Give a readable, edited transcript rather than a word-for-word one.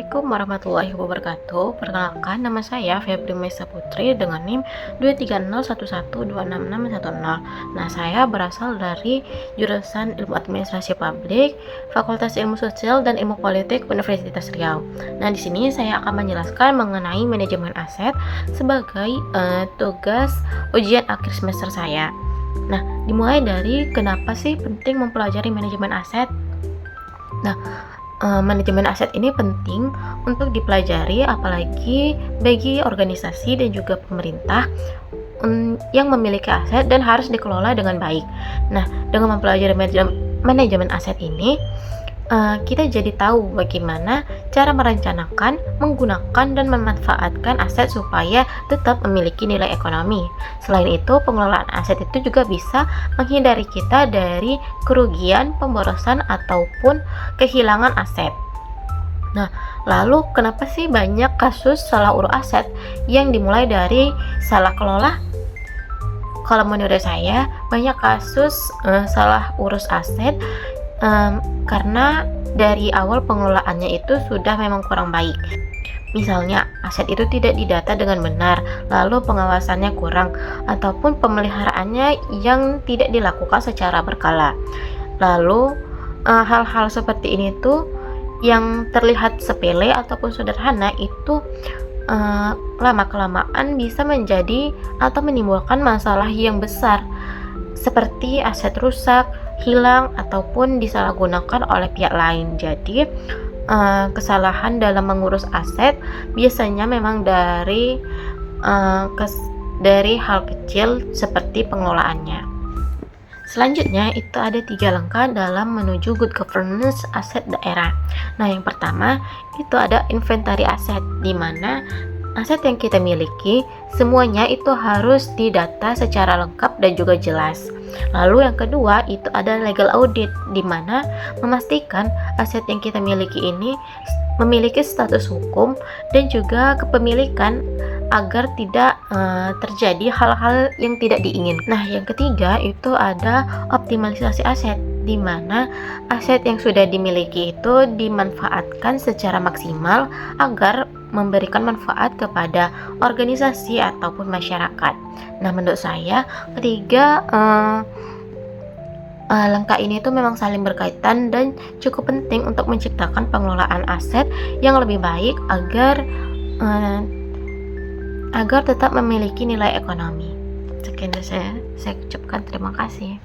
Assalamualaikum warahmatullahi wabarakatuh. Perkenalkan, nama saya Febri Mesa Putri dengan NIM 23011266610. Nah, saya berasal dari jurusan Ilmu Administrasi Publik, Fakultas Ilmu Sosial dan Ilmu Politik Universitas Riau. Nah, di sini saya akan menjelaskan mengenai manajemen aset sebagai tugas ujian akhir semester saya. Nah, dimulai dari kenapa sih penting mempelajari manajemen aset? Nah, manajemen aset ini penting untuk dipelajari apalagi bagi organisasi dan juga pemerintah yang memiliki aset dan harus dikelola dengan baik. Nah, dengan mempelajari manajemen aset ini, kita jadi tahu bagaimana cara merencanakan, menggunakan, dan memanfaatkan aset supaya tetap memiliki nilai ekonomi. Selain itu, pengelolaan aset itu juga bisa menghindari kita dari kerugian, pemborosan, ataupun kehilangan aset. Nah, lalu kenapa sih banyak kasus salah urus aset yang dimulai dari salah kelola? Kalau menurut saya, banyak kasus salah urus aset karena dari awal pengelolaannya itu sudah memang kurang baik. Misalnya, aset itu tidak didata dengan benar, lalu pengawasannya kurang, ataupun pemeliharaannya yang tidak dilakukan secara berkala. Lalu, hal-hal seperti ini tuh yang terlihat sepele ataupun sederhana itu lama-kelamaan bisa menjadi atau menimbulkan masalah yang besar, seperti aset rusak, hilang, ataupun disalahgunakan oleh pihak lain. Jadi kesalahan dalam mengurus aset biasanya memang dari hal kecil seperti pengelolaannya. Selanjutnya itu ada 3 langkah dalam menuju good governance aset daerah. Nah, yang pertama itu ada inventari aset, di mana aset yang kita miliki semuanya itu harus didata secara lengkap dan juga jelas. Lalu yang kedua itu ada legal audit, di mana memastikan aset yang kita miliki ini memiliki status hukum dan juga kepemilikan agar tidak terjadi hal-hal yang tidak diinginkan. Nah, yang ketiga itu ada optimalisasi aset, di mana aset yang sudah dimiliki itu dimanfaatkan secara maksimal agar memberikan manfaat kepada organisasi ataupun masyarakat. Nah, menurut saya ketiga langkah ini tuh memang saling berkaitan dan cukup penting untuk menciptakan pengelolaan aset yang lebih baik agar tetap memiliki nilai ekonomi. Sekian dari saya ucapkan terima kasih.